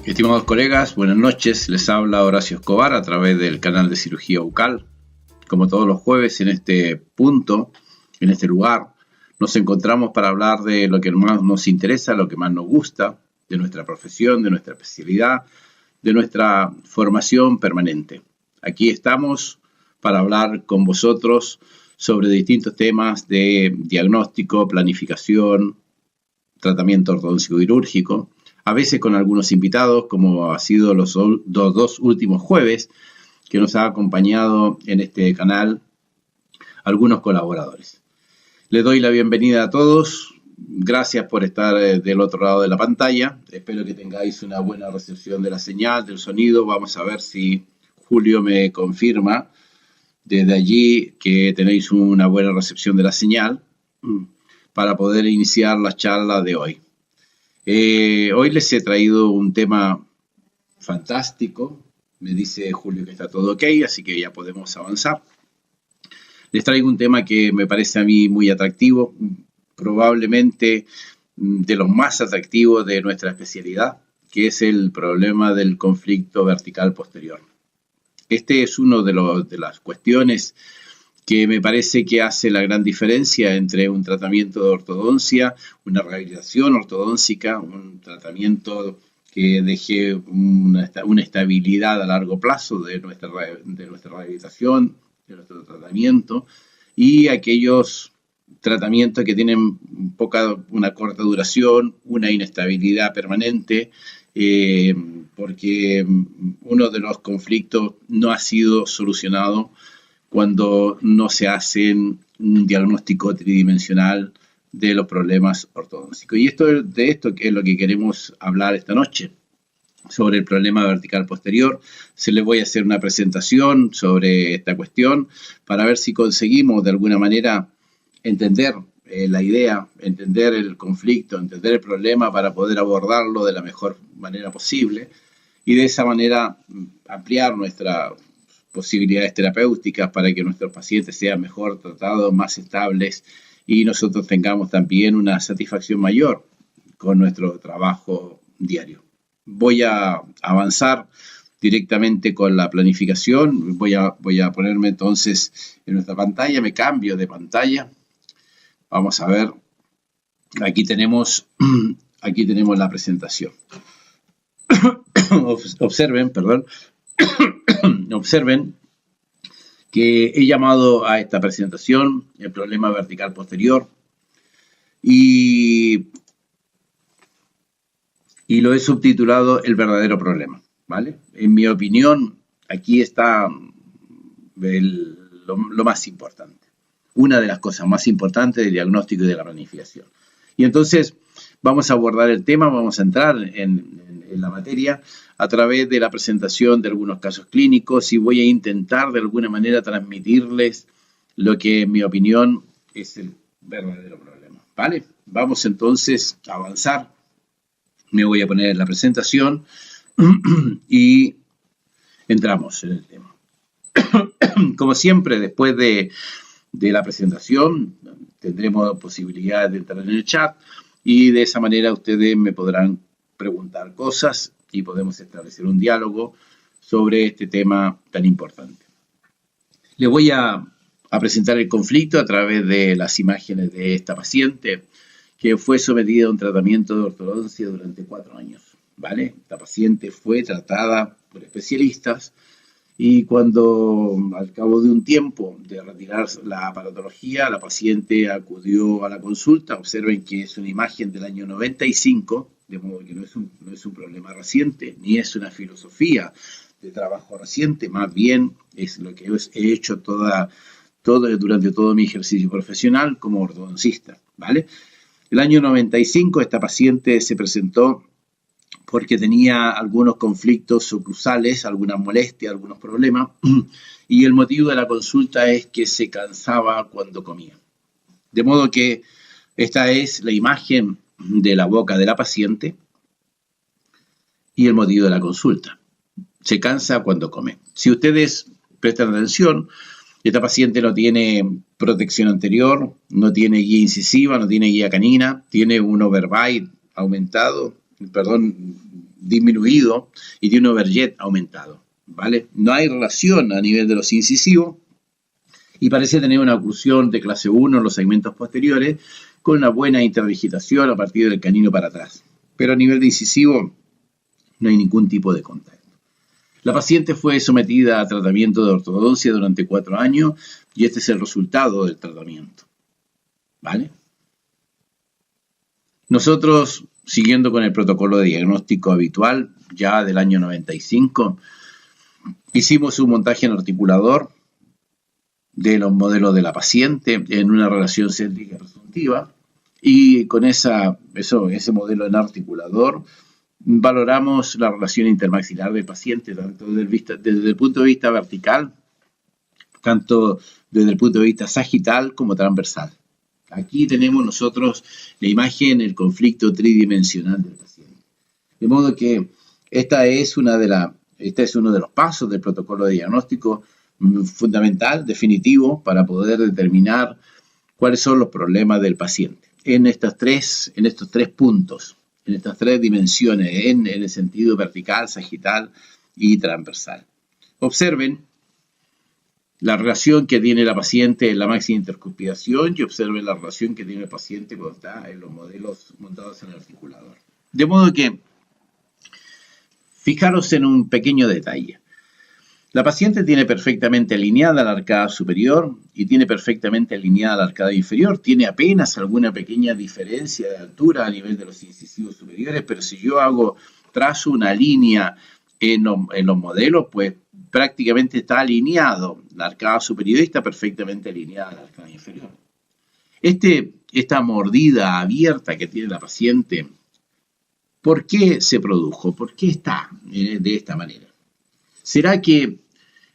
Estimados colegas, buenas noches. Les habla Horacio Escobar a través del canal de cirugía bucal. Como todos los jueves en este punto, en este lugar, nos encontramos para hablar de lo que más nos interesa, lo que más nos gusta, de nuestra profesión, de nuestra especialidad, de nuestra formación permanente. Aquí estamos para hablar con vosotros sobre distintos temas de diagnóstico, planificación, tratamiento ortodóntico quirúrgico, a veces con algunos invitados, como ha sido los dos últimos jueves, que nos ha acompañado en este canal algunos colaboradores. Les doy la bienvenida a todos. Gracias por estar del otro lado de la pantalla. Espero que tengáis una buena recepción de la señal, del sonido. Vamos a ver si Julio me confirma desde allí que tenéis una buena recepción de la señal para poder iniciar la charla de hoy. Hoy les he traído un tema fantástico. Me dice Julio que está todo ok, así que ya podemos avanzar. Les traigo un tema que me parece a mí muy atractivo, probablemente de los más atractivos de nuestra especialidad, que es el problema del conflicto vertical posterior. Este es uno de las cuestiones que me parece que hace la gran diferencia entre un tratamiento de ortodoncia, una rehabilitación ortodóntica, un tratamiento que deje una estabilidad a largo plazo de nuestra rehabilitación, de nuestro tratamiento, y aquellos tratamientos que tienen una corta duración, una inestabilidad permanente, porque uno de los conflictos no ha sido solucionado cuando no se hace un diagnóstico tridimensional de los problemas ortodónticos. Y de esto es lo que queremos hablar esta noche, sobre el problema vertical posterior. Se les voy a hacer una presentación sobre esta cuestión para ver si conseguimos de alguna manera entender la idea, entender el conflicto, entender el problema para poder abordarlo de la mejor manera posible y de esa manera ampliar nuestras posibilidades terapéuticas para que nuestros pacientes sean mejor tratados, más estables y nosotros tengamos también una satisfacción mayor con nuestro trabajo diario. Voy a avanzar directamente con la planificación. Voy a ponerme entonces en nuestra pantalla. Me cambio de pantalla. Vamos a ver. Aquí tenemos la presentación. Observen que he llamado a esta presentación el problema vertical posterior y lo he subtitulado el verdadero problema, ¿vale? En mi opinión, aquí está lo más importante, una de las cosas más importantes del diagnóstico y de la planificación. Y entonces vamos a abordar el tema, vamos a entrar en la materia a través de la presentación de algunos casos clínicos y voy a intentar de alguna manera transmitirles lo que en mi opinión es el verdadero problema, ¿vale? Vamos entonces a avanzar. Me voy a poner en la presentación y entramos en el tema. Como siempre, después de la presentación, tendremos posibilidad de entrar en el chat y de esa manera ustedes me podrán preguntar cosas y podemos establecer un diálogo sobre este tema tan importante. Les voy a presentar el conflicto a través de las imágenes de esta paciente que fue sometida a un tratamiento de ortodoncia durante 4 años, ¿vale? Esta paciente fue tratada por especialistas y cuando al cabo de un tiempo de retirar la aparatología, la paciente acudió a la consulta. Observen que es una imagen del año 95, de modo que no es un problema reciente, ni es una filosofía de trabajo reciente, más bien es lo que he hecho durante todo mi ejercicio profesional como ortodoncista, ¿vale? El año 95 esta paciente se presentó porque tenía algunos conflictos oclusales, algunas molestias, algunos problemas, y el motivo de la consulta es que se cansaba cuando comía. De modo que esta es la imagen de la boca de la paciente y el motivo de la consulta. Se cansa cuando come. Si ustedes prestan atención, esta paciente no tiene protección anterior, no tiene guía incisiva, no tiene guía canina, tiene un overbite aumentado, disminuido y tiene un overjet aumentado, ¿vale? No hay relación a nivel de los incisivos y parece tener una oclusión de clase 1 en los segmentos posteriores con una buena interdigitación a partir del canino para atrás. Pero a nivel de incisivo no hay ningún tipo de contacto. La paciente fue sometida a tratamiento de ortodoncia durante 4 años y este es el resultado del tratamiento, ¿vale? Nosotros, siguiendo con el protocolo de diagnóstico habitual, ya del año 95, hicimos un montaje en articulador de los modelos de la paciente en una relación céntrica presuntiva y con ese modelo en articulador valoramos la relación intermaxilar del paciente tanto desde el punto de vista vertical, tanto desde el punto de vista sagital como transversal. Aquí tenemos nosotros la imagen, el conflicto tridimensional del paciente. De modo que este es uno de los pasos del protocolo de diagnóstico fundamental, definitivo, para poder determinar cuáles son los problemas del paciente. En estos tres puntos, en estas 3 dimensiones, en el sentido vertical, sagital y transversal. Observen la relación que tiene la paciente en la máxima intercuspitación y observen la relación que tiene el paciente cuando está en los modelos montados en el articulador. De modo que, fijaros en un pequeño detalle. La paciente tiene perfectamente alineada la arcada superior y tiene perfectamente alineada la arcada inferior. Tiene apenas alguna pequeña diferencia de altura a nivel de los incisivos superiores, pero si yo trazo una línea en los modelos, pues prácticamente está alineado. La arcada superior está perfectamente alineada a la arcada inferior. Esta mordida abierta que tiene la paciente, ¿por qué se produjo? ¿Por qué está de esta manera? ¿Será que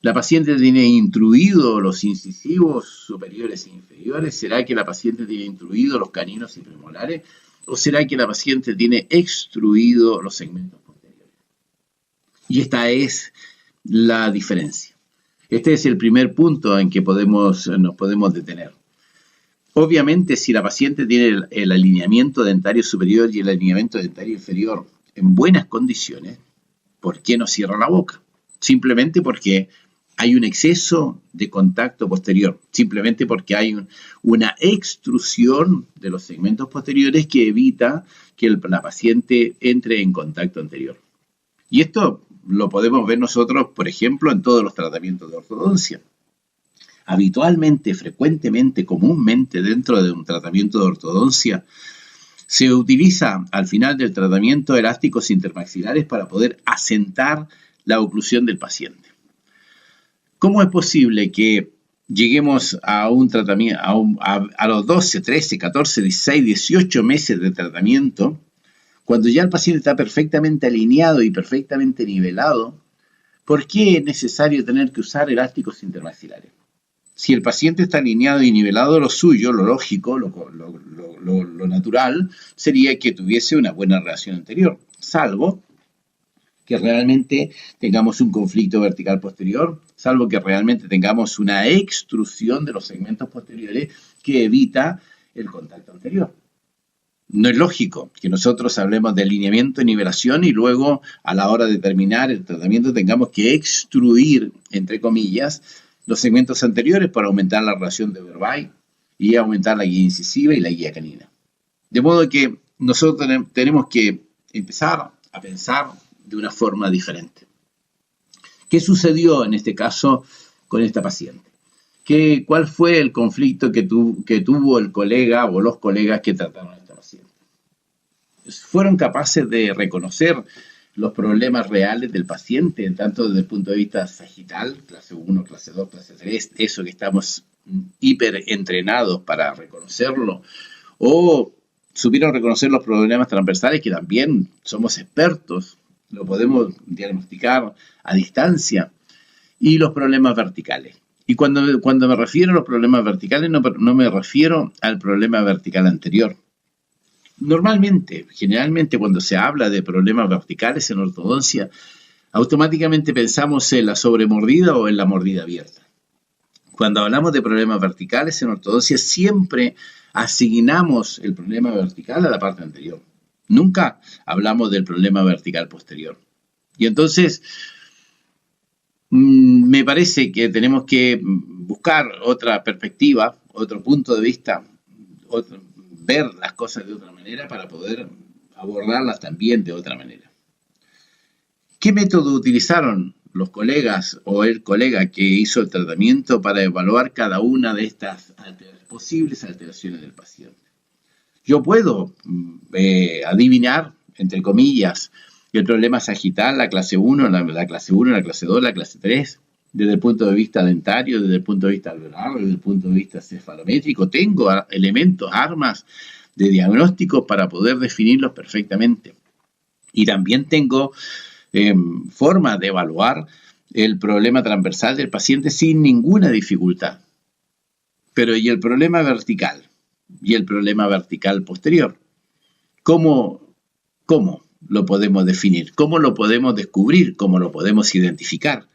la paciente tiene intruidos los incisivos superiores e inferiores? ¿Será que la paciente tiene intruidos los caninos y premolares? ¿O será que la paciente tiene extruidos los segmentos posteriores? Y esta es la diferencia. Este es el primer punto en que nos podemos detener. Obviamente, si la paciente tiene el alineamiento dentario superior y el alineamiento dentario inferior en buenas condiciones, ¿por qué no cierra la boca? Simplemente porque hay un exceso de contacto posterior, simplemente porque hay una extrusión de los segmentos posteriores que evita que la paciente entre en contacto anterior. Y esto lo podemos ver nosotros, por ejemplo, en todos los tratamientos de ortodoncia. Habitualmente, frecuentemente, comúnmente dentro de un tratamiento de ortodoncia, se utiliza al final del tratamiento elásticos intermaxilares para poder asentar la oclusión del paciente. ¿Cómo es posible que lleguemos a un tratamiento, a los 12, 13, 14, 16, 18 meses de tratamiento, cuando ya el paciente está perfectamente alineado y perfectamente nivelado? ¿Por qué es necesario tener que usar elásticos intermaxilares? Si el paciente está alineado y nivelado, lo suyo, lo lógico, lo natural, sería que tuviese una buena relación anterior, salvo que realmente tengamos un conflicto vertical posterior, salvo que realmente tengamos una extrusión de los segmentos posteriores que evita el contacto anterior. No es lógico que nosotros hablemos de alineamiento y nivelación y luego a la hora de terminar el tratamiento tengamos que extruir, entre comillas, los segmentos anteriores para aumentar la relación de Overbite y aumentar la guía incisiva y la guía canina. De modo que nosotros tenemos que empezar a pensar de una forma diferente. ¿Qué sucedió en este caso con esta paciente? ¿Cuál fue el conflicto que tuvo el colega o los colegas que trataron a esta paciente? ¿Fueron capaces de reconocer los problemas reales del paciente, tanto desde el punto de vista sagital, clase 1, clase 2, clase 3, eso que estamos hiper entrenados para reconocerlo, o supieron reconocer los problemas transversales que también somos expertos, lo podemos diagnosticar a distancia, y los problemas verticales? Y cuando me refiero a los problemas verticales, no me refiero al problema vertical anterior. Normalmente, generalmente, cuando se habla de problemas verticales en ortodoncia, automáticamente pensamos en la sobremordida o en la mordida abierta. Cuando hablamos de problemas verticales en ortodoncia, siempre asignamos el problema vertical a la parte anterior. Nunca hablamos del problema vertical posterior. Y entonces, me parece que tenemos que buscar otra perspectiva, otro punto de vista, ver las cosas de otra manera para poder abordarlas también de otra manera. ¿Qué método utilizaron los colegas o el colega que hizo el tratamiento para evaluar cada una de estas posibles alteraciones del paciente? Yo puedo adivinar, entre comillas, el problema sagital, la clase 1, la clase 1, la clase 2, la clase 3, desde el punto de vista dentario, desde el punto de vista alveolar, desde el punto de vista cefalométrico. Tengo elementos, armas de diagnóstico para poder definirlos perfectamente. Y también tengo formas de evaluar el problema transversal del paciente sin ninguna dificultad. Pero ¿y el problema vertical? ¿Y el problema vertical posterior? ¿Cómo lo podemos definir? ¿Cómo lo podemos descubrir? ¿Cómo lo podemos identificar?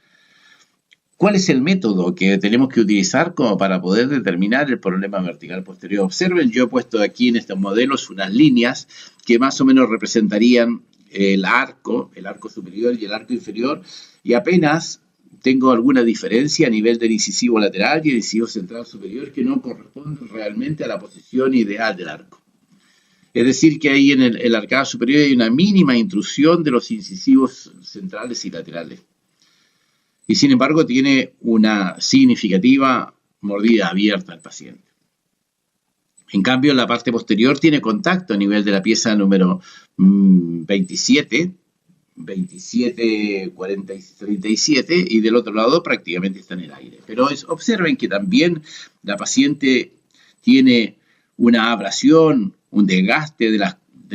¿Cuál es el método que tenemos que utilizar como para poder determinar el problema vertical posterior? Observen, yo he puesto aquí en estos modelos unas líneas que más o menos representarían el arco superior y el arco inferior, y apenas tengo alguna diferencia a nivel del incisivo lateral y el incisivo central superior que no corresponden realmente a la posición ideal del arco. Es decir, que ahí en el arcada superior hay una mínima intrusión de los incisivos centrales y laterales. Y sin embargo tiene una significativa mordida abierta al paciente. En cambio, en la parte posterior tiene contacto a nivel de la pieza número 27, 40, 37, y del otro lado prácticamente está en el aire. Pero observen que también la paciente tiene una abrasión, un desgaste de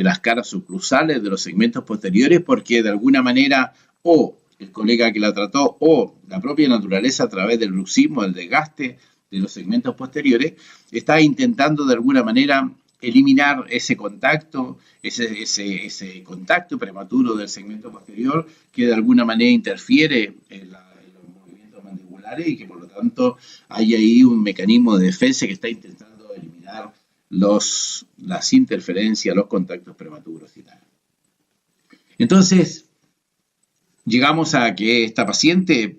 las caras subclusales de los segmentos posteriores, porque de alguna manera o el colega que la trató o la propia naturaleza a través del bruxismo, el desgaste de los segmentos posteriores, está intentando de alguna manera eliminar ese contacto, ese contacto prematuro del segmento posterior que de alguna manera interfiere en los movimientos mandibulares y que por lo tanto hay ahí un mecanismo de defensa que está intentando eliminar las interferencias, los contactos prematuros y tal. Entonces, llegamos a que esta paciente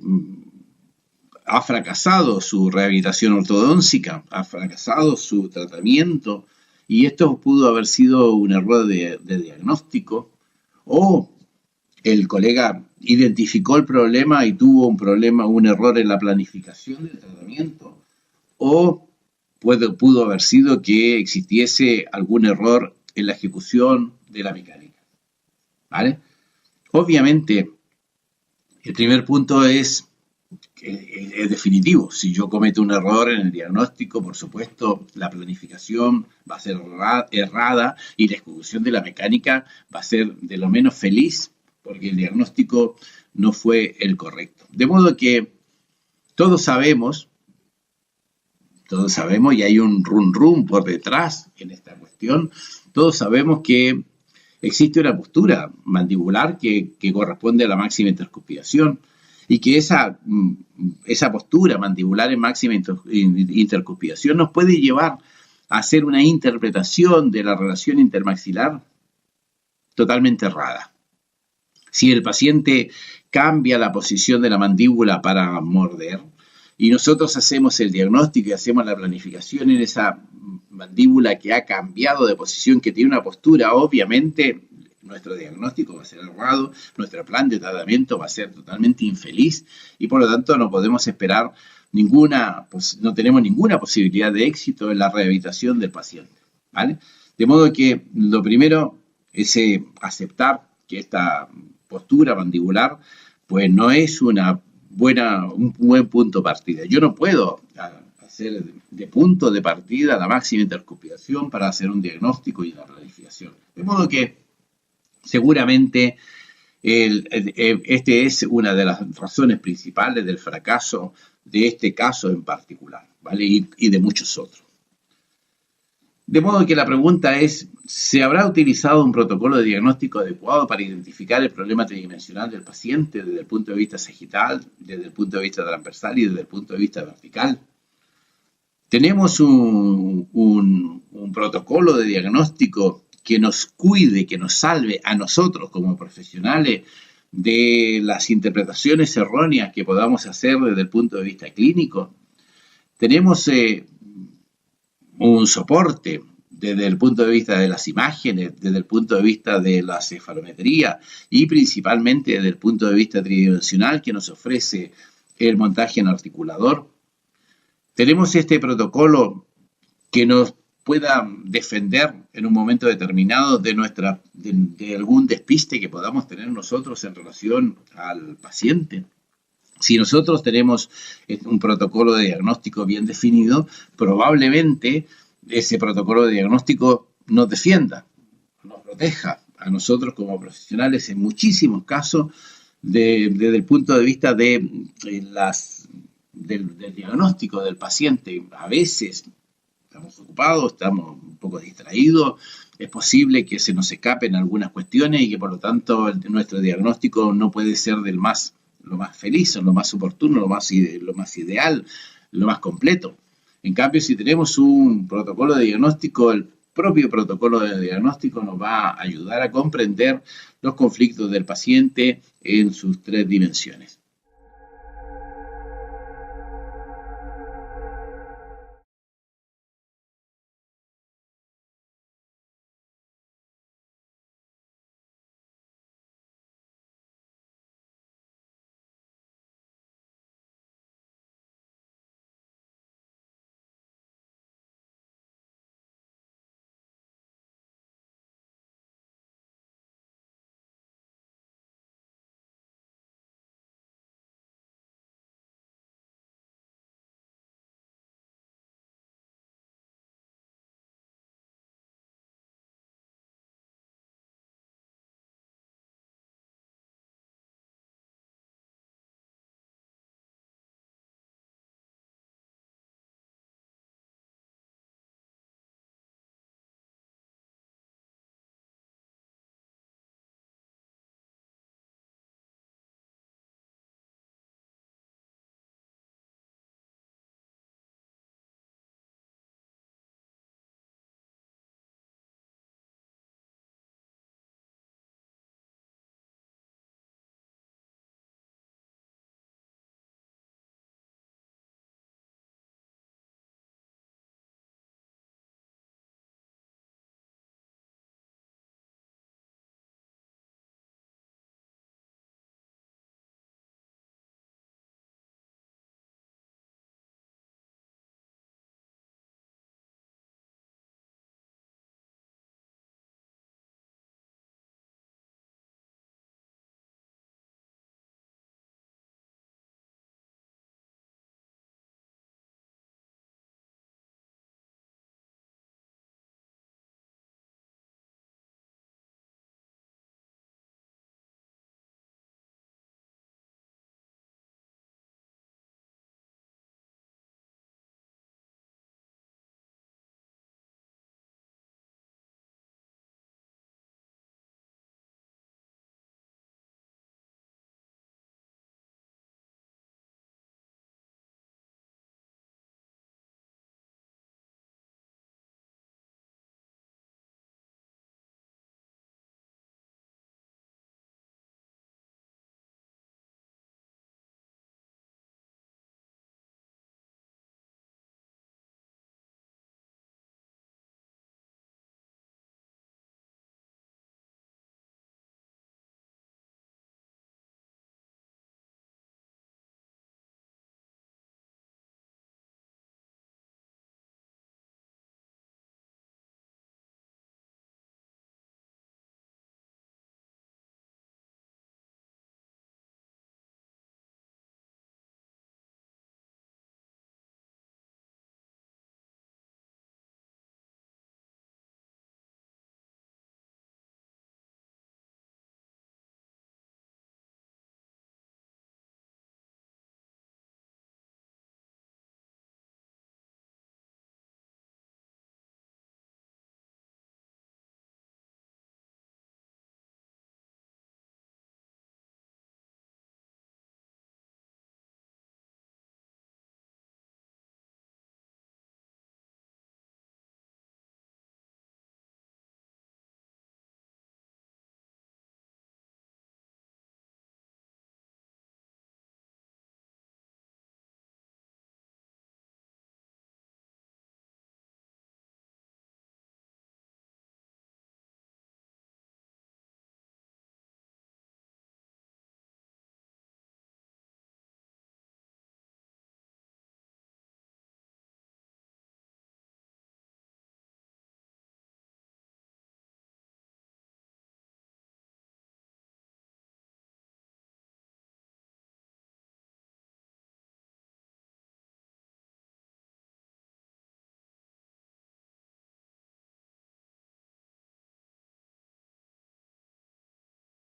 ha fracasado su rehabilitación ortodóntica, ha fracasado su tratamiento, y esto pudo haber sido un error de diagnóstico, o el colega identificó el problema y tuvo un error en la planificación del tratamiento, o pudo haber sido que existiese algún error en la ejecución de la mecánica. ¿Vale? Obviamente, el primer punto es definitivo. Si yo cometo un error en el diagnóstico, por supuesto, la planificación va a ser errada y la ejecución de la mecánica va a ser de lo menos feliz porque el diagnóstico no fue el correcto. De modo que todos sabemos, y hay un rum por detrás en esta cuestión, todos sabemos que existe una postura mandibular que corresponde a la máxima intercuspidación y que esa postura mandibular en máxima intercuspidación nos puede llevar a hacer una interpretación de la relación intermaxilar totalmente errada. Si el paciente cambia la posición de la mandíbula para morder y nosotros hacemos el diagnóstico y hacemos la planificación en esa mandíbula que ha cambiado de posición, que tiene una postura, obviamente nuestro diagnóstico va a ser errado, nuestro plan de tratamiento va a ser totalmente infeliz y por lo tanto no podemos esperar no tenemos ninguna posibilidad de éxito en la rehabilitación del paciente, ¿vale? De modo que lo primero es aceptar que esta postura mandibular pues no es un buen punto de partida. Yo no puedo hacer de punto de partida la máxima intercuspidación para hacer un diagnóstico y una planificación. De modo que seguramente este es una de las razones principales del fracaso de este caso en particular, ¿vale? Y de muchos otros. De modo que la pregunta es, ¿se habrá utilizado un protocolo de diagnóstico adecuado para identificar el problema tridimensional del paciente desde el punto de vista sagital, desde el punto de vista transversal y desde el punto de vista vertical? Tenemos un un protocolo de diagnóstico que nos cuide, que nos salve a nosotros como profesionales de las interpretaciones erróneas que podamos hacer desde el punto de vista clínico. Tenemos un soporte desde el punto de vista de las imágenes, desde el punto de vista de la cefalometría y principalmente desde el punto de vista tridimensional que nos ofrece el montaje en articulador. Tenemos este protocolo que nos pueda defender en un momento determinado de algún despiste que podamos tener nosotros en relación al paciente. Si nosotros tenemos un protocolo de diagnóstico bien definido, probablemente ese protocolo de diagnóstico nos defienda, nos proteja a nosotros como profesionales en muchísimos casos desde el punto de vista del diagnóstico del paciente. A veces estamos ocupados, estamos un poco distraídos, es posible que se nos escapen algunas cuestiones y que por lo tanto nuestro diagnóstico no puede ser lo más feliz, lo más oportuno, lo más ideal, lo más completo. En cambio, si tenemos un protocolo de diagnóstico, el propio protocolo de diagnóstico nos va a ayudar a comprender los conflictos del paciente en sus 3 dimensiones.